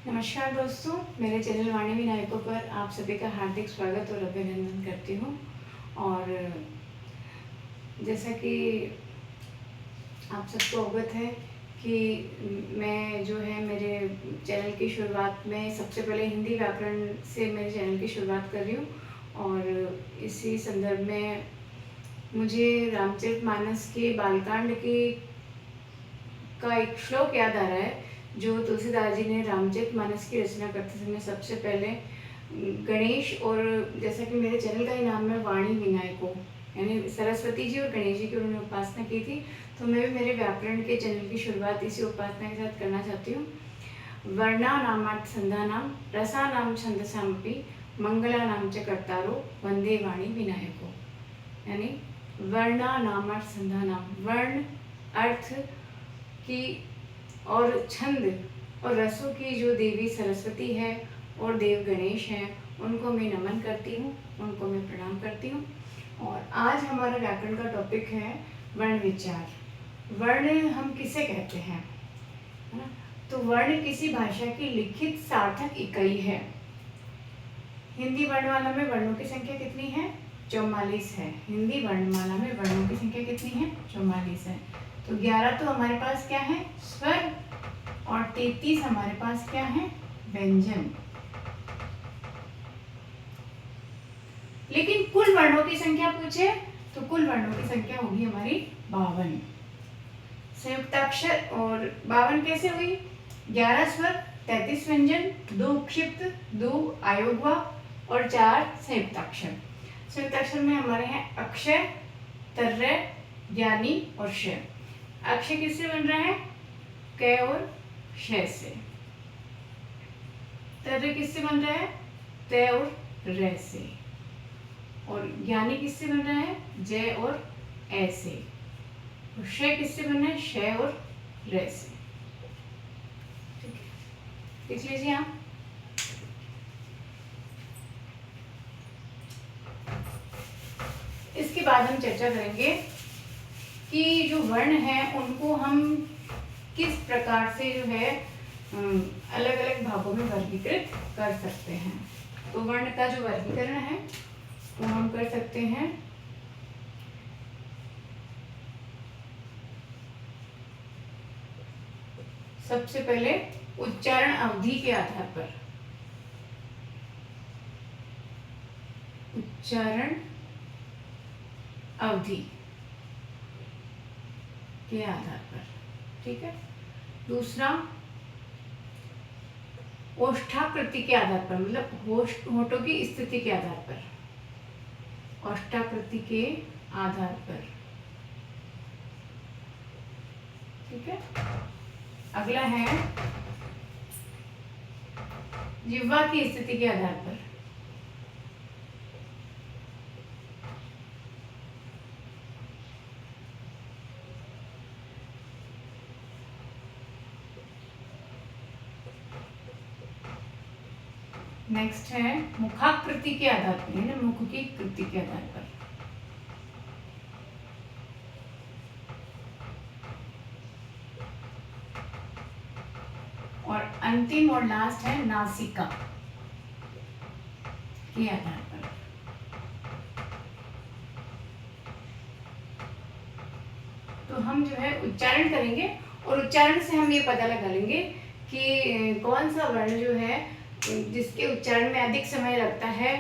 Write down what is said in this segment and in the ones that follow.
नमस्कार दोस्तों, मेरे चैनल वाणी विनायकों पर आप सभी का हार्दिक स्वागत और अभिनंदन करती हूँ। और जैसा कि आप सबको अवगत है कि मैं जो है मेरे चैनल की शुरुआत में सबसे पहले हिंदी व्याकरण से मेरे चैनल की शुरुआत कर रही हूँ। और इसी संदर्भ में मुझे रामचरितमानस के बालकांड का एक श्लोक याद आ रहा है, जो तुलसीदास जी ने रामचरितमानस की रचना करते समय सबसे पहले गणेश और जैसा कि मेरे चैनल का ही नाम है वाणी विनायको, यानी सरस्वती जी और गणेश जी की उन्होंने उपासना की थी। तो मैं भी मेरे व्याकरण के चैनल की शुरुआत इसी उपासना के साथ करना चाहती हूँ। वर्णानामात् संधानाम रसानाम छंदसामपि मंगलानाम च कर्तारो वंदे वाणी विनायको। यानी वर्णानामात् संधानाम, वर्ण अर्थ की और छंद और रसों की जो देवी सरस्वती है और देव गणेश हैं, उनको मैं नमन करती हूँ, उनको मैं प्रणाम करती हूँ। और आज हमारा व्याकरण का टॉपिक है वर्ण विचार। वर्ण हम किसे कहते हैं, है ना? तो वर्ण किसी भाषा की लिखित सार्थक इकाई है। हिंदी वर्णमाला में वर्णों की संख्या कितनी है? 44 है। हिंदी वर्णमाला में वर्णों की संख्या कितनी है? 44 है। तो 11 तो हमारे पास क्या है? स्वर। और 33 हमारे पास क्या है? व्यंजन। लेकिन कुल वर्णों की संख्या पूछे तो कुल वर्णों की संख्या होगी हमारी 52। संयुक्ताक्षर और 52 कैसे हुई? 11 स्वर, 33 व्यंजन, 2 क्षिप्त, 2 आयोगवा और 4 संयुक्ताक्षर। संयुक्ताक्षर में हमारे हैं अक्षय, तर्रय, ज्ञानी और श। अक्षय किससे बन रहा है? क और श से। तर्रय किससे बन रहा है? त और र से। और ज्ञानी किससे बन रहा है? ज और ए से। और श किससे बन रहा है? श और र से। ठीक है, लिख लीजिए आप। इसके बाद हम चर्चा करेंगे कि जो वर्ण है उनको हम किस प्रकार से जो है अलग अलग भागों में वर्गीकृत कर सकते हैं। तो वर्ण का जो वर्गीकरण है वो हम कर सकते हैं सबसे पहले उच्चारण अवधि के आधार पर। उच्चारण अवधि के आधार पर, ठीक है। दूसरा ओष्ठाकृति के आधार पर, मतलब होठों की स्थिति के आधार पर। ओष्ठाकृति के आधार पर, ठीक है। अगला है जिह्वा की स्थिति के आधार पर। नेक्स्ट है मुखाकृति के आधार पर, यानी मुख की कृति के आधार पर। और अंतिम और लास्ट है नासिका के आधार पर। तो हम जो है उच्चारण करेंगे और उच्चारण से हम ये पता लगा लेंगे कि कौन सा वर्ण जो है जिसके उच्चारण में अधिक समय लगता है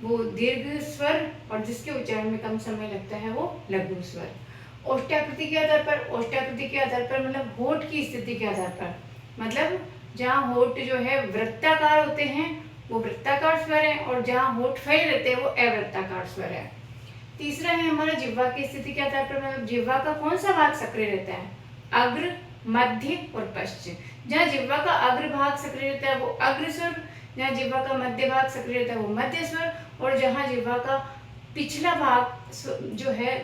वो दीर्घ स्वर, और जिसके उच्चारण में कम समय लगता है वो लघु स्वर। ओष्ठाकृति के आधार पर, ओष्ठाकृति के आधार पर मतलब होठ की स्थिति के आधार पर, मतलब जहाँ होठ जो है वृत्ताकार होते हैं वो वृत्ताकार स्वर है, और जहाँ होठ फैल रहते हैं वो अवृत्ताकार स्वर है। तीसरा है हमारा जिह्वा की स्थिति के आधार पर, मतलब जिह्वा का कौन सा भाग सक्रिय रहता है? अग्र, मध्य और पश्च। जहाँ जिह्वा का अग्र भाग सक्रिय रहता है वो अग्र स्वर, जहाँ जिह्वा का मध्य भाग सक्रिय रहता है वो मध्य स्वर, और जहाँ जिह्वा का पिछला भाग जो है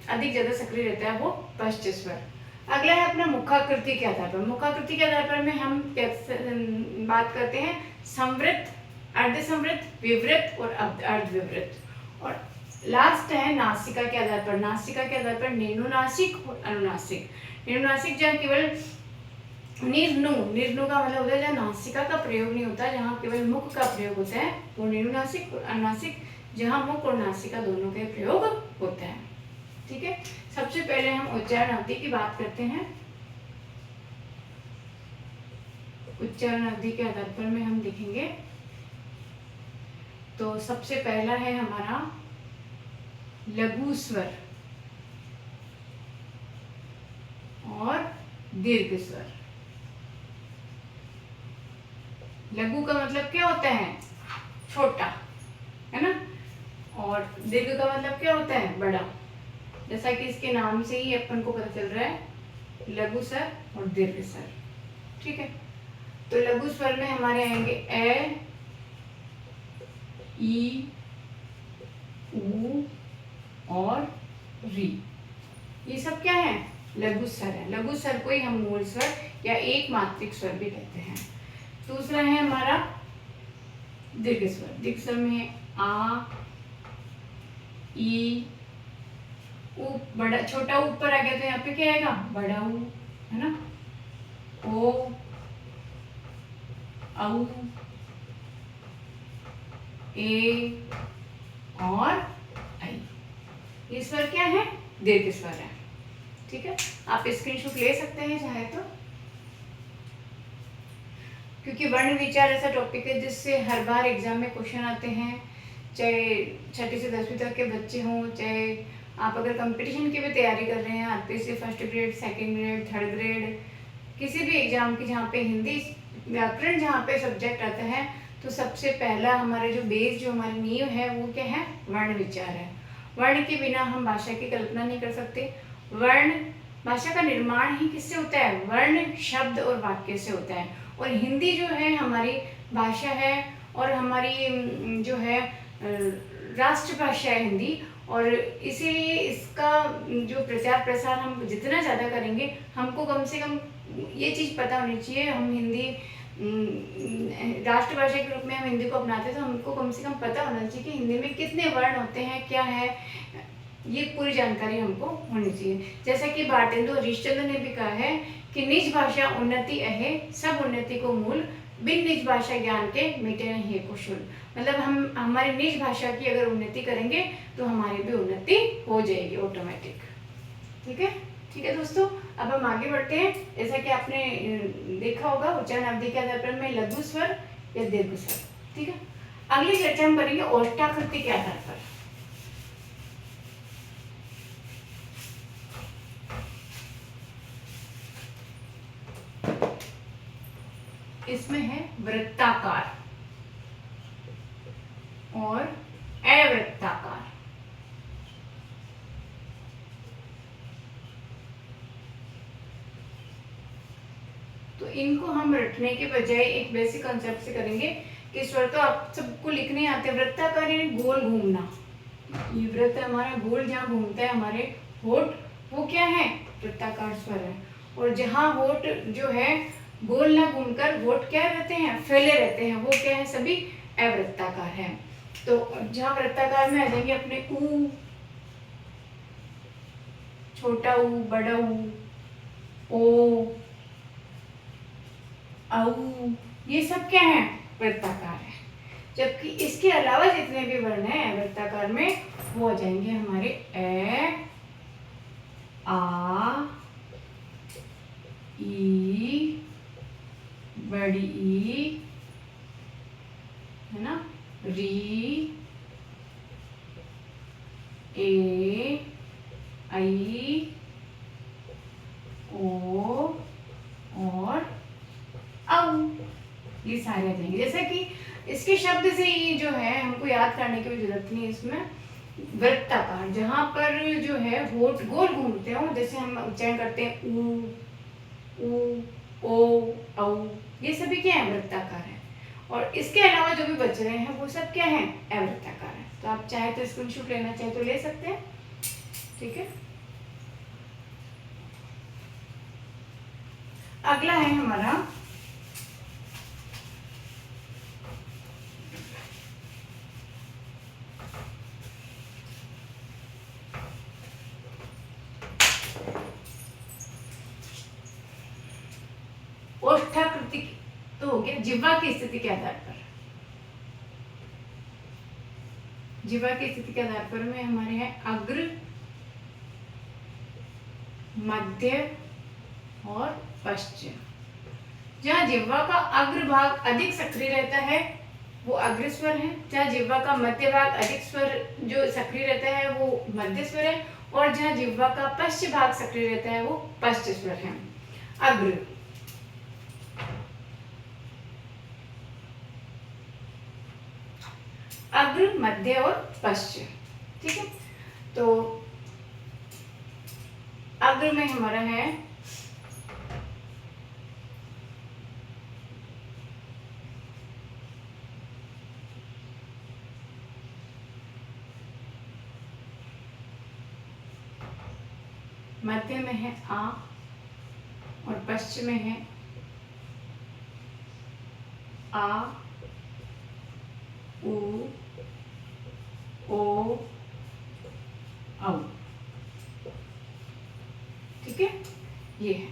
अधिक ज्यादा सक्रिय रहता है वो पश्च स्वर। अगला है अपना मुखाकृति के आधार पर। मुखाकृति के आधार पर में हम बात करते हैं संवृत, अर्धसंवृत, विवृत और अर्धविवृत। और लास्ट है नासिका के आधार पर। नासिका के आधार पर नेनुनासिक और अनुनासिक। नेनुनासिक जहाँ केवल निर्नु, निर्नु का मतलब होता है जहाँ नासिका का प्रयोग नहीं होता, जहाँ केवल मुख का प्रयोग होता है वो निर्नुनासिक। अनुनासिक जहाँ मुख और नासिका दोनों के प्रयोग होता है। ठीक है, सबसे पहले हम उच्चारण अवधि की बात करते हैं। उच्चारण अवधि के आधार पर में हम देखेंगे तो सबसे पहला है हमारा लघु स्वर और दीर्घ स्वर। लघु का मतलब क्या होता है? छोटा, है ना, और दीर्घ का मतलब क्या होता है? बड़ा। जैसा कि इसके नाम से ही अपन को पता चल रहा है, लघु स्वर और दीर्घ स्वर। ठीक है, तो लघु स्वर में हमारे आएंगे ए, ई, उ और री। ये सब क्या है? लघु स्वर है। लघु स्वर को ही हम मूल स्वर या एक मात्रिक स्वर भी कहते हैं। दूसरा है हमारा दीर्घ स्वर। दीर्घ स्वर में आ, ई, उ, बड़ा छोटा ऊपर आ गया तो यहाँ पे क्या आएगा? बड़ा ऊ, है ना, ओ, औ, ए और आई। ये स्वर क्या है? दीर्घ स्वर है। ठीक है, आप स्क्रीनशॉट ले सकते हैं चाहे तो, क्योंकि वर्ण विचार ऐसा टॉपिक है जिससे हर बार एग्जाम में क्वेश्चन आते हैं। चाहे छठी से 10वीं तक के बच्चे हों, चाहे आप अगर कंपटीशन की भी तैयारी कर रहे हैं, RPSC first grade, second grade, third grade, किसी भी एग्जाम की जहाँ पे हिंदी व्याकरण जहाँ पे सब्जेक्ट आता है, तो सबसे पहला हमारा जो बेस, जो हमारी नींव है वो क्या है? वर्ण विचार है। वर्ण के बिना हम भाषा की कल्पना नहीं कर सकते। वर्ण, भाषा का निर्माण ही किससे होता है? वर्ण, शब्द और वाक्य से होता है। और हिंदी जो है हमारी भाषा है और हमारी जो है राष्ट्रभाषा है हिंदी, और इसीलिए इसका जो प्रचार प्रसार हम जितना ज़्यादा करेंगे, हमको कम से कम ये चीज़ पता होनी चाहिए, हम हिंदी राष्ट्रभाषा के रूप में हम हिंदी को अपनाते हैं तो हमको कम से कम पता होना चाहिए कि हिंदी में कितने वर्ण होते हैं, क्या है, ये पूरी जानकारी हमको होनी चाहिए। जैसा कि भारतेंदु हरीशचंद्र ने भी कहा है कि निज भाषा उन्नति अहे, सब उन्नति को मूल, बिन निज भाषा ज्ञान के मिटे नहीं कुशल। मतलब हम हमारी निज भाषा की अगर उन्नति करेंगे तो हमारी भी उन्नति हो जाएगी ऑटोमेटिक। ठीक है, ठीक है दोस्तों, अब हम आगे बढ़ते हैं। जैसा कि आपने देखा होगा उच्चारण अवधि के आधार पर में लघु स्वर या दीर्घ स्वर। ठीक है, अगली चर्चा हम करेंगे ओष्ठाकृति के आधार पर। इसमें है वृत्ताकार और अवृत्ताकार। तो इनको हम रटने के बजाय एक बेसिक कंसेप्ट से करेंगे कि स्वर तो आप सबको लिखने आते हैं। वृत्ताकार यानी गोल घूमना। ये वृत्त हमारा गोल जहाँ घूमता है हमारे होठ, वो क्या है? वृत्ताकार स्वर है। और जहाँ होठ जो है गोल ना घूमकर होठ क्या रहते हैं? फैले रहते हैं, वो क्या है? सभी अवृत्ताकार है। तो जहाँ वृत्ताकार में आ जाएंगे अपने ऊ, छोटा ऊ, बड़ा ऊ, ओ, औ, ये सब क्या है? वृत्ताकार है। जबकि इसके अलावा जितने भी वर्ण हैं वृत्ताकार में, वो आ जाएंगे हमारे ए, आ, ई, बड़ी ई, है ना, री, ए, आई, ओ और औ। ये सारे आ जाएंगे। जैसे कि इसके शब्द से ही जो है हमको याद करने की भी जरूरत नहीं है। इसमें वृत्ताकार जहाँ पर जो है होठ गोल घूमते हो, जैसे हम उच्चारण करते हैं ऊ, ओ, औ, ये सभी क्या है? वृत्ताकार है। और इसके अलावा जो भी बच रहे हैं वो सब क्या है? अवृत्ताकार है। तो आप चाहे तो स्क्रीनशॉट लेना चाहे तो ले सकते हैं। ठीक है, अगला है हमारा हो गया जिह्वा की स्थिति के आधार पर। जिह्वा की स्थिति के आधार पर में हमारे हैं अग्र, मध्य और पश्च। जहाँ जिह्वा का अग्र भाग अधिक सक्रिय रहता है वो अग्र स्वर है, जहाँ जिह्वा का मध्य भाग अधिक स्वर जो सक्रिय रहता है वो मध्य स्वर है, और जहाँ जिह्वा का पश्च भाग सक्रिय रहता है वो पश्च स्वर है। अग्र, अग्र, मध्य और पश्च। ठीक है, तो अग्र में हमारा है मध्य में है आ और पश्चिम में है आ, उ, ओ, औ। ठीक है, ये है।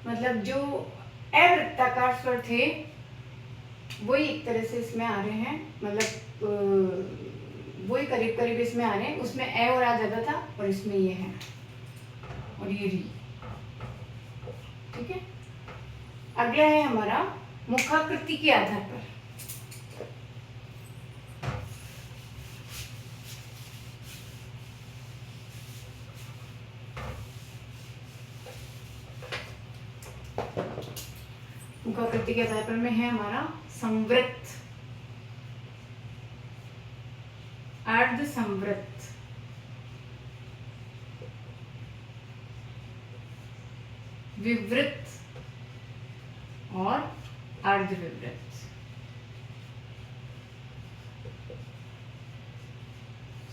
मतलब जो अवृत्ताकार स्वर थे वही एक तरह से इसमें आ रहे हैं, मतलब वही करीब करीब इसमें आ रहे हैं। उसमें ए और आ जाता था और इसमें ये है और ये री। ठीक है, अगला है हमारा मुखाकृति के आधार पर। मुखाकृति के आधार पर में है हमारा संवृत्त, अर्ध संवृत्त, विवृत्त और अर्ध विवृत्त।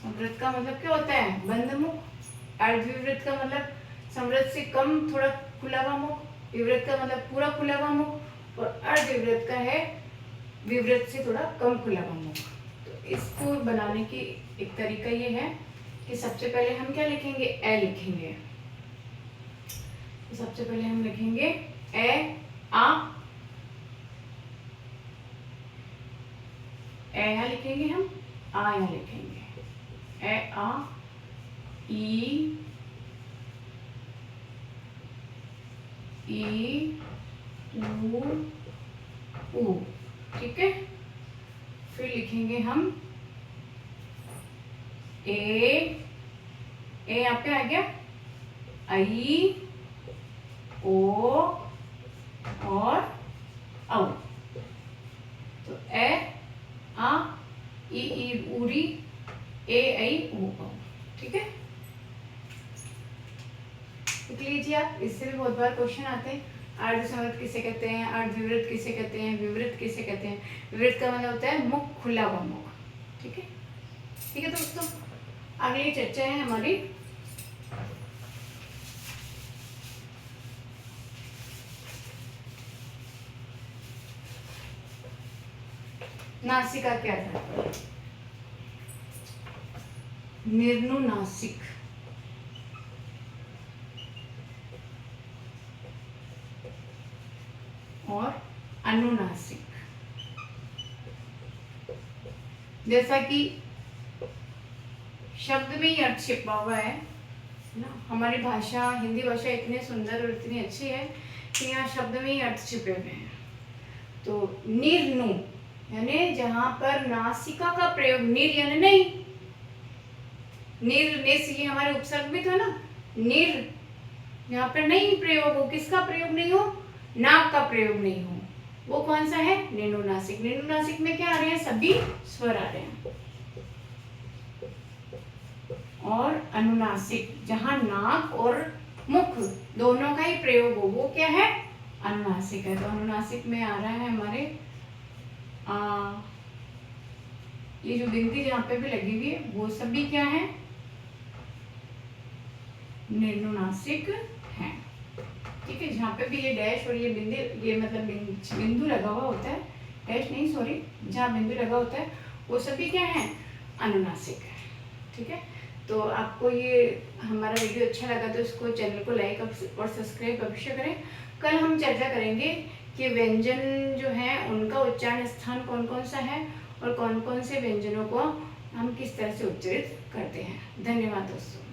संवृत्त का मतलब क्या होता है? बंद मुख। अर्ध विवृत्त का मतलब संवृत्त से कम थोड़ा खुला हुआ मुख। विवृत्त का मतलब पूरा खुला हुआ मुख, और अर्ध विवृत्त का है विवृत्त से थोड़ा कम खुला हुआ मुख। तो इसको बनाने की एक तरीका ये है कि सबसे पहले हम क्या लिखेंगे? ए लिखेंगे। तो सबसे पहले हम लिखेंगे ए आ, ए यहाँ लिखेंगे हम, आ यहाँ लिखेंगे। ए आ, ई उ। ठीक है, फिर लिखेंगे हम ए यहाँ पे आ गया, आई, ओ और औ। तो ए आ, ई उरी, ए आई ओ औ। ठीक है, लिख लीजिए आप। इससे भी बहुत बार क्वेश्चन आते हैं। अर्ध संवृत्त किसे कहते हैं? अर्ध विवृत्त किसे कहते हैं? विवृत्त किसे कहते हैं? विवृत्त का मतलब होता है मुख खुला हुआ मुख। ठीक है, ठीक है दोस्तों, अगली चर्चा है हमारी नासिका के आधार पर। निर्नुनासिक, और अनुनासिक। जैसा कि शब्द में ही अर्थ छिपा हुआ है ना, हमारी भाषा हिंदी भाषा इतनी सुंदर और इतनी अच्छी है कि यहाँ शब्द में ही अर्थ छिपे हुए हैं। तो निर्नु यानी जहां पर नासिका का प्रयोग, निर यानी नहीं, निर ने से ये हमारे उपसर्ग में था ना, निर यहाँ पर नहीं प्रयोग हो। किसका प्रयोग नहीं हो? नाक का प्रयोग नहीं हो। वो कौन सा है? निनुनासिक। निनुनासिक में क्या आ रहे हैं? सभी स्वर आ रहे हैं। और अनुनासिक जहां नाक और मुख दोनों का ही प्रयोग हो, वो क्या है? अनुनासिक है। तो अनुनासिक में आ रहा है हमारे ये जो बिंदी जहां पे भी लगी हुई है वो सभी क्या है? निर्नुनासिक है। ठीक है, जहाँ पे भी ये डैश और ये बिंदी, ये मतलब बिंदु लगा हुआ होता है, डैश नहीं सॉरी, जहाँ बिंदु लगा होता है वो सभी क्या है? अनुनासिक है। ठीक है, तो आपको ये हमारा वीडियो अच्छा लगा तो इसको चैनल को लाइक और सब्सक्राइब अवश्य करें। कल हम चर्चा करेंगे कि व्यंजन जो है उनका उच्चारण स्थान कौन कौन सा है और कौन कौन से व्यंजनों को हम किस तरह से उच्चारित करते हैं। धन्यवाद दोस्तों।